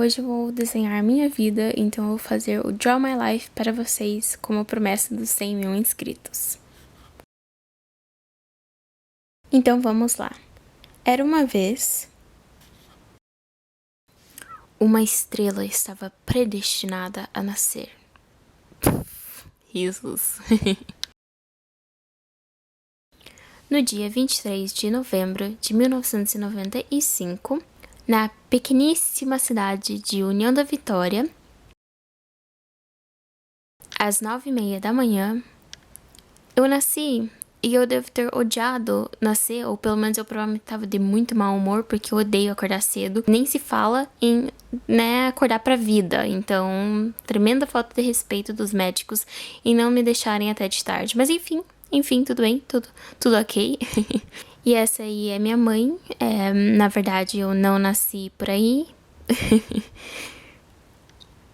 Hoje eu vou desenhar a minha vida, então eu vou fazer o Draw My Life para vocês, como a promessa dos 100 mil inscritos. Então vamos lá. Era uma vez... uma estrela estava predestinada a nascer. Risos. No dia 23 de novembro de 1995, na pequeníssima cidade de União da Vitória, às 9h30 da manhã, eu nasci e eu devo ter odiado nascer, ou pelo menos eu provavelmente estava de muito mau humor, porque eu odeio acordar cedo. Nem se fala em, acordar pra vida. Então, tremenda falta de respeito dos médicos em não me deixarem até de tarde. Mas enfim, tudo bem, tudo ok. E essa aí é minha mãe. Na verdade, eu não nasci por aí.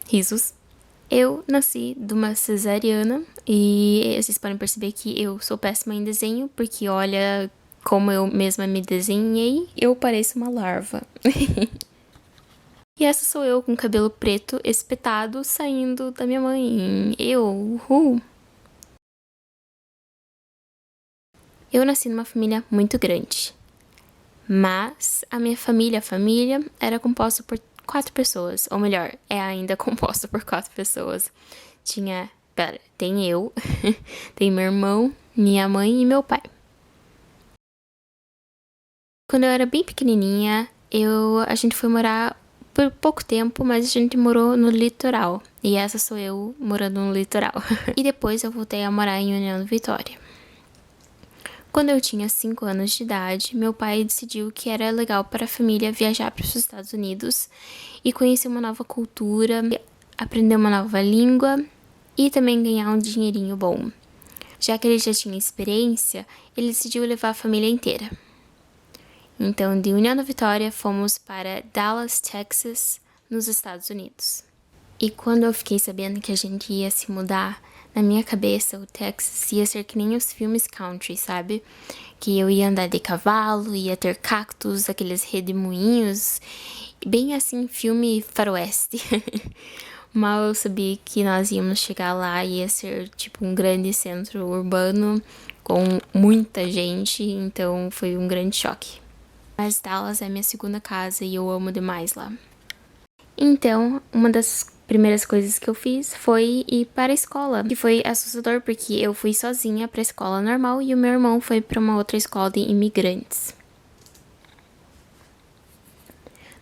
Risos. Eu nasci de uma cesariana e vocês podem perceber que eu sou péssima em desenho, porque olha como eu mesma me desenhei, eu pareço uma larva. E essa sou eu com cabelo preto espetado saindo da minha mãe. Eu nasci numa família muito grande, mas a minha família era composta por 4 pessoas, ou melhor, é ainda composta por 4 pessoas. Tem eu, tem meu irmão, minha mãe e meu pai. Quando eu era bem pequenininha, a gente foi morar por pouco tempo, mas a gente morou no litoral. E essa sou eu morando no litoral. E depois eu voltei a morar em União da Vitória. Quando eu tinha 5 anos de idade, meu pai decidiu que era legal para a família viajar para os Estados Unidos e conhecer uma nova cultura, aprender uma nova língua e também ganhar um dinheirinho bom. Já que ele já tinha experiência, ele decidiu levar a família inteira. Então, de União da Vitória, fomos para Dallas, Texas, nos Estados Unidos. E quando eu fiquei sabendo que a gente ia se mudar, na minha cabeça, o Texas ia ser que nem os filmes country, sabe? Que eu ia andar de cavalo, ia ter cactos, aqueles redemoinhos, bem assim, filme faroeste. Mal eu sabia que nós íamos chegar lá e ia ser tipo um grande centro urbano com muita gente, então foi um grande choque. Mas Dallas é minha segunda casa e eu amo demais lá. Então, uma das primeiras coisas que eu fiz foi ir para a escola, que foi assustador porque eu fui sozinha para a escola normal e o meu irmão foi para uma outra escola de imigrantes.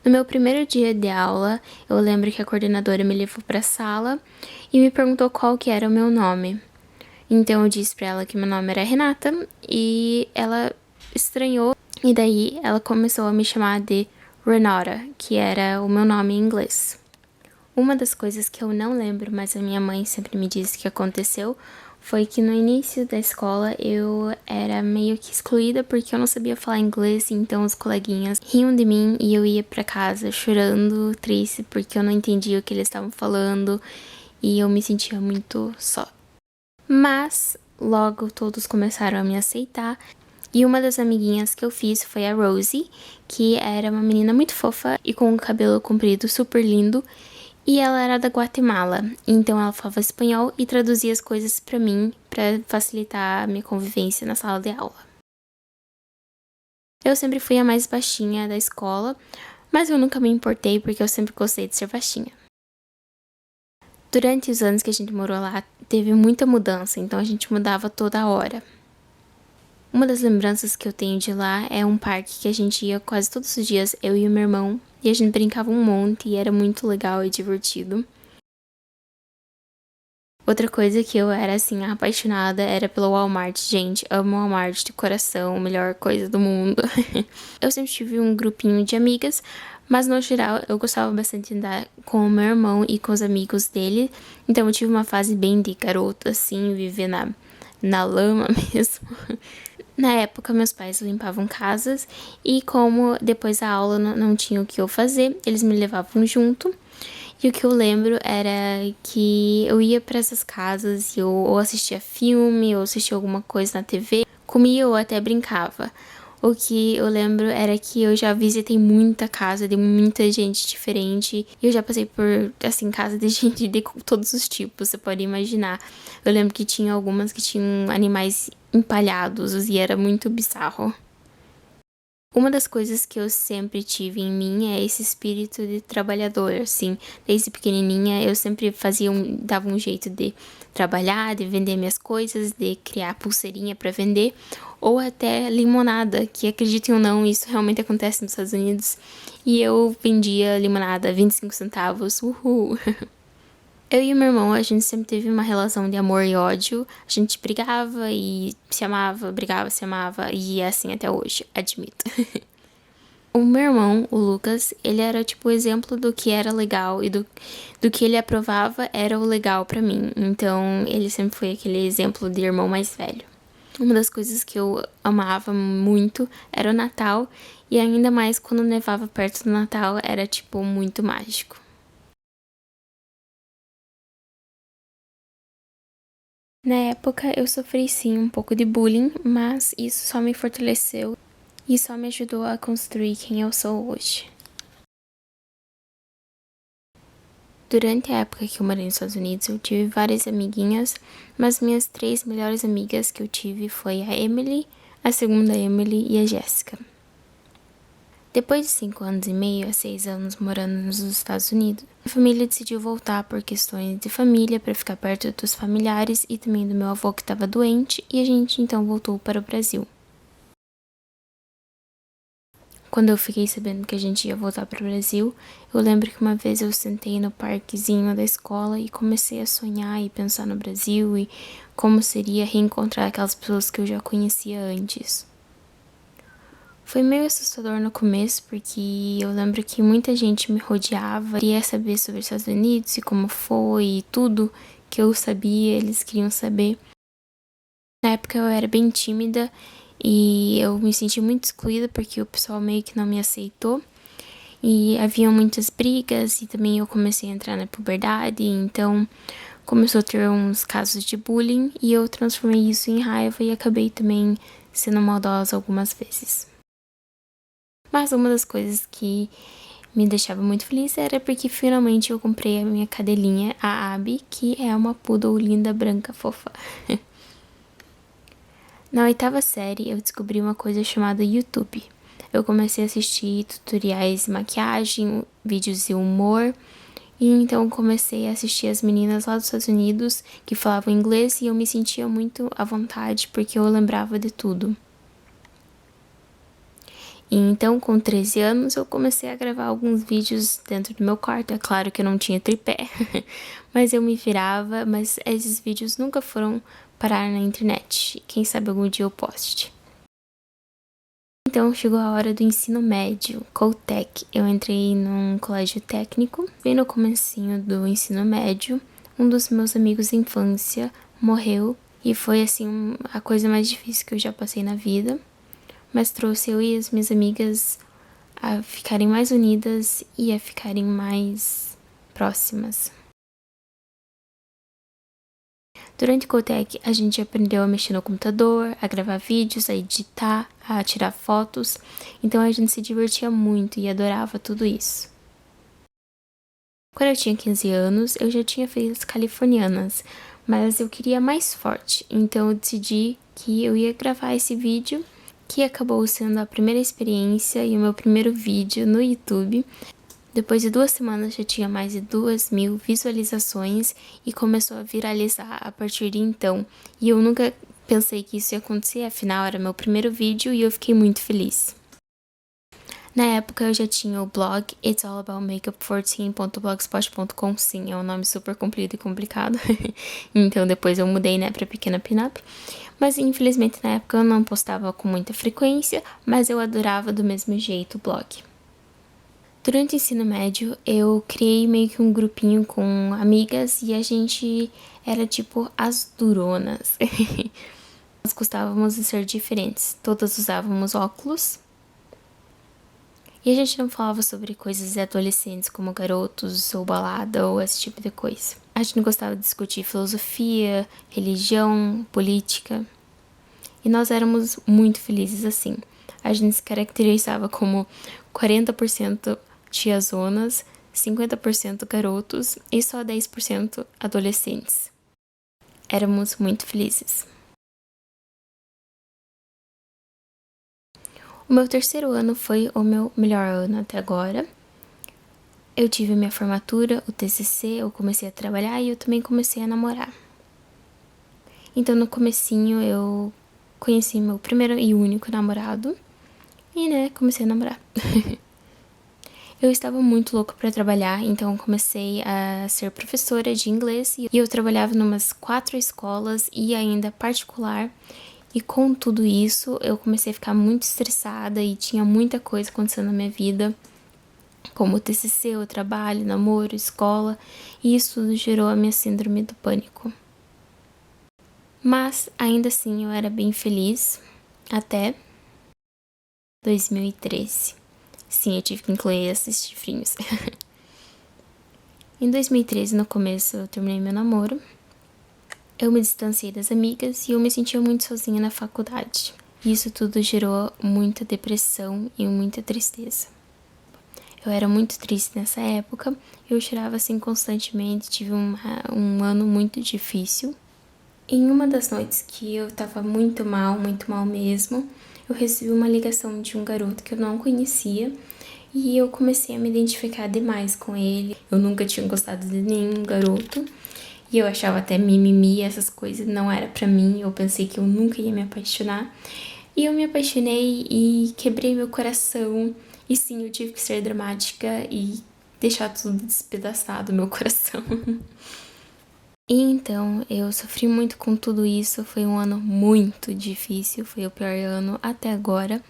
No meu primeiro dia de aula, eu lembro que a coordenadora me levou para a sala e me perguntou qual que era o meu nome. Então eu disse para ela que meu nome era Renata e ela estranhou e daí ela começou a me chamar de Renata, que era o meu nome em inglês. Uma das coisas que eu não lembro, mas a minha mãe sempre me disse que aconteceu, foi que no início da escola eu era meio que excluída porque eu não sabia falar inglês, então os coleguinhas riam de mim e eu ia pra casa chorando, triste, porque eu não entendia o que eles estavam falando e eu me sentia muito só. Mas logo todos começaram a me aceitar. E uma das amiguinhas que eu fiz foi a Rosie, que era uma menina muito fofa e com um cabelo comprido super lindo. E ela era da Guatemala, então ela falava espanhol e traduzia as coisas pra mim, pra facilitar a minha convivência na sala de aula. Eu sempre fui a mais baixinha da escola, mas eu nunca me importei porque eu sempre gostei de ser baixinha. Durante os anos que a gente morou lá, teve muita mudança, então a gente mudava toda hora. Uma das lembranças que eu tenho de lá é um parque que a gente ia quase todos os dias, eu e o meu irmão, e a gente brincava um monte e era muito legal e divertido. Outra coisa que eu era, assim, apaixonada era pelo Walmart. Gente, amo Walmart de coração, melhor coisa do mundo. Eu sempre tive um grupinho de amigas, mas no geral eu gostava bastante de andar com o meu irmão e com os amigos dele. Então eu tive uma fase bem de garota, assim, viver na lama mesmo. Na época, meus pais limpavam casas e como depois da aula não tinha o que eu fazer, eles me levavam junto. E o que eu lembro era que eu ia para essas casas e eu ou assistia filme ou assistia alguma coisa na TV, comia ou até brincava. O que eu lembro era que eu já visitei muita casa de muita gente diferente. E eu já passei por, assim, casa de gente de todos os tipos, você pode imaginar. Eu lembro que tinha algumas que tinham animais empalhados e era muito bizarro. Uma das coisas que eu sempre tive em mim é esse espírito de trabalhador, assim. Desde pequenininha eu sempre dava um jeito de trabalhar, de vender minhas coisas, de criar pulseirinha para vender, ou até limonada, que acreditem ou não, isso realmente acontece nos Estados Unidos. E eu vendia limonada 25 centavos, uhul! Eu e o meu irmão, a gente sempre teve uma relação de amor e ódio. A gente brigava e se amava, brigava, se amava, e é assim até hoje, admito. O meu irmão, o Lucas, ele era tipo o exemplo do que era legal e do que ele aprovava era o legal pra mim. Então, ele sempre foi aquele exemplo de irmão mais velho. Uma das coisas que eu amava muito era o Natal, e ainda mais quando nevava perto do Natal, era tipo muito mágico. Na época eu sofri sim um pouco de bullying, mas isso só me fortaleceu e só me ajudou a construir quem eu sou hoje. Durante a época que eu morei nos Estados Unidos, eu tive várias amiguinhas, mas minhas 3 melhores amigas que eu tive foi a Emily, a segunda Emily e a Jéssica. Depois de 5 anos e meio a 6 anos morando nos Estados Unidos, a família decidiu voltar por questões de família para ficar perto dos familiares e também do meu avô que estava doente, e a gente então voltou para o Brasil. Quando eu fiquei sabendo que a gente ia voltar para o Brasil, eu lembro que uma vez eu sentei no parquezinho da escola e comecei a sonhar e pensar no Brasil e como seria reencontrar aquelas pessoas que eu já conhecia antes. Foi meio assustador no começo, porque eu lembro que muita gente me rodeava, queria saber sobre os Estados Unidos e como foi e tudo que eu sabia, eles queriam saber. Na época eu era bem tímida e eu me senti muito excluída porque o pessoal meio que não me aceitou. E havia muitas brigas e também eu comecei a entrar na puberdade, então começou a ter uns casos de bullying e eu transformei isso em raiva e acabei também sendo maldosa algumas vezes. Mas uma das coisas que me deixava muito feliz era porque finalmente eu comprei a minha cadelinha, a Abby, que é uma poodle linda, branca, fofa. Na 8ª série, eu descobri uma coisa chamada YouTube. Eu comecei a assistir tutoriais de maquiagem, vídeos de humor, e então comecei a assistir as meninas lá dos Estados Unidos que falavam inglês e eu me sentia muito à vontade porque eu lembrava de tudo. E então, com 13 anos, eu comecei a gravar alguns vídeos dentro do meu quarto. É claro que eu não tinha tripé, mas eu me virava, mas esses vídeos nunca foram parar na internet. Quem sabe algum dia eu poste. Então, chegou a hora do ensino médio, Coltec. Eu entrei num colégio técnico, bem no comecinho do ensino médio. Um dos meus amigos de infância morreu e foi, assim, a coisa mais difícil que eu já passei na vida. Mas trouxe eu e as minhas amigas a ficarem mais unidas e a ficarem mais próximas. Durante o Cotec, a gente aprendeu a mexer no computador, a gravar vídeos, a editar, a tirar fotos, então a gente se divertia muito e adorava tudo isso. Quando eu tinha 15 anos, eu já tinha feito as californianas, mas eu queria mais forte, então eu decidi que eu ia gravar esse vídeo, que acabou sendo a primeira experiência e o meu primeiro vídeo no YouTube. Depois de 2 semanas já tinha mais de 2.000 visualizações e começou a viralizar a partir de então. E eu nunca pensei que isso ia acontecer, afinal era meu primeiro vídeo e eu fiquei muito feliz. Na época eu já tinha o blog itsallaboumakeup14.blogspot.com. Sim, é um nome super comprido e complicado. Então depois eu mudei, né, pra Pequena Pinup. Mas infelizmente na época eu não postava com muita frequência, mas eu adorava do mesmo jeito o blog. Durante o ensino médio eu criei meio que um grupinho com amigas e a gente era tipo as duronas. Nós gostávamos de ser diferentes, todas usávamos óculos. E a gente não falava sobre coisas de adolescentes como garotos ou balada ou esse tipo de coisa. A gente gostava de discutir filosofia, religião, política. E nós éramos muito felizes assim. a gente se caracterizava como 40% tiazonas, 50% garotos e só 10% adolescentes. Éramos muito felizes. O meu terceiro ano foi o meu melhor ano até agora. Eu tive minha formatura, o TCC, eu comecei a trabalhar e eu também comecei a namorar. Então no comecinho eu conheci meu primeiro e único namorado e, comecei a namorar. Eu estava muito louca para trabalhar, então comecei a ser professora de inglês e eu trabalhava numas 4 escolas e ainda particular. E com tudo isso, eu comecei a ficar muito estressada e tinha muita coisa acontecendo na minha vida, como o TCC, o trabalho, namoro, escola, e isso tudo gerou a minha síndrome do pânico. Mas, ainda assim, eu era bem feliz até 2013. Sim, eu tive que incluir esses chifrinhos. Em 2013, no começo, eu terminei meu namoro. Eu me distanciei das amigas e eu me sentia muito sozinha na faculdade. Isso tudo gerou muita depressão e muita tristeza. Eu era muito triste nessa época, eu chorava assim constantemente, tive um ano muito difícil. Em uma das noites que eu tava muito mal mesmo, eu recebi uma ligação de um garoto que eu não conhecia e eu comecei a me identificar demais com ele. Eu nunca tinha gostado de nenhum garoto e eu achava até mimimi, essas coisas não era pra mim, eu pensei que eu nunca ia me apaixonar. E eu me apaixonei e quebrei meu coração. E sim, eu tive que ser dramática e deixar tudo despedaçado, meu coração. E então, eu sofri muito com tudo isso, foi um ano muito difícil, foi o pior ano até agora.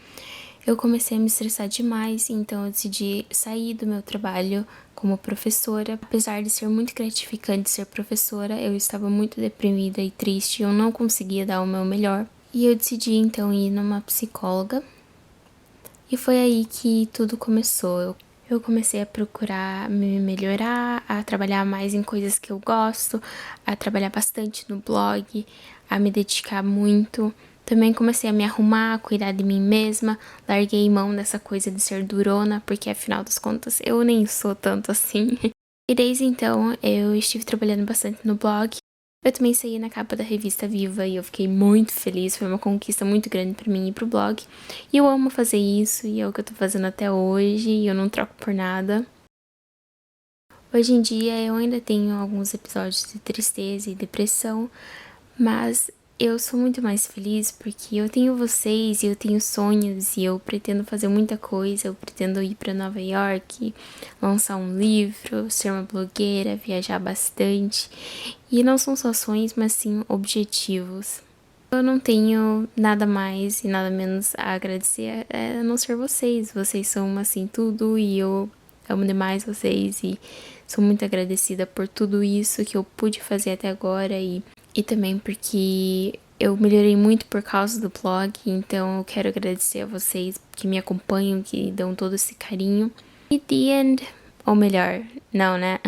Eu comecei a me estressar demais, então eu decidi sair do meu trabalho como professora. Apesar de ser muito gratificante ser professora, eu estava muito deprimida e triste, eu não conseguia dar o meu melhor. E eu decidi então ir numa psicóloga. E foi aí que tudo começou. Eu comecei a procurar me melhorar, a trabalhar mais em coisas que eu gosto, a trabalhar bastante no blog, a me dedicar muito. Também comecei a me arrumar, a cuidar de mim mesma, larguei mão dessa coisa de ser durona, porque afinal das contas eu nem sou tanto assim. E desde então eu estive trabalhando bastante no blog. Eu também saí na capa da revista Viva e eu fiquei muito feliz, foi uma conquista muito grande pra mim e pro blog. E eu amo fazer isso e é o que eu tô fazendo até hoje e eu não troco por nada. Hoje em dia eu ainda tenho alguns episódios de tristeza e depressão, mas eu sou muito mais feliz porque eu tenho vocês e eu tenho sonhos e eu pretendo fazer muita coisa. Eu pretendo ir para Nova York, lançar um livro, ser uma blogueira, viajar bastante. E não são só sonhos, mas sim objetivos. Eu não tenho nada mais e nada menos a agradecer a não ser vocês. Vocês são assim tudo e eu amo demais vocês e sou muito agradecida por tudo isso que eu pude fazer até agora e também porque eu melhorei muito por causa do blog, então eu quero agradecer a vocês que me acompanham, que dão todo esse carinho. E the end, ou melhor, não, né?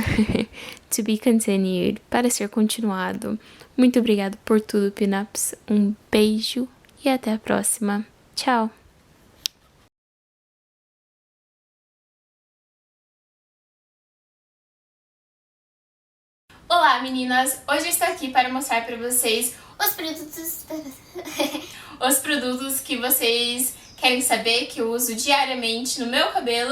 To be continued, para ser continuado. Muito obrigada por tudo, Pinups. Um beijo e até a próxima. Tchau! Olá, meninas! Hoje eu estou aqui para mostrar para vocês os produtos os produtos que vocês querem saber que eu uso diariamente no meu cabelo.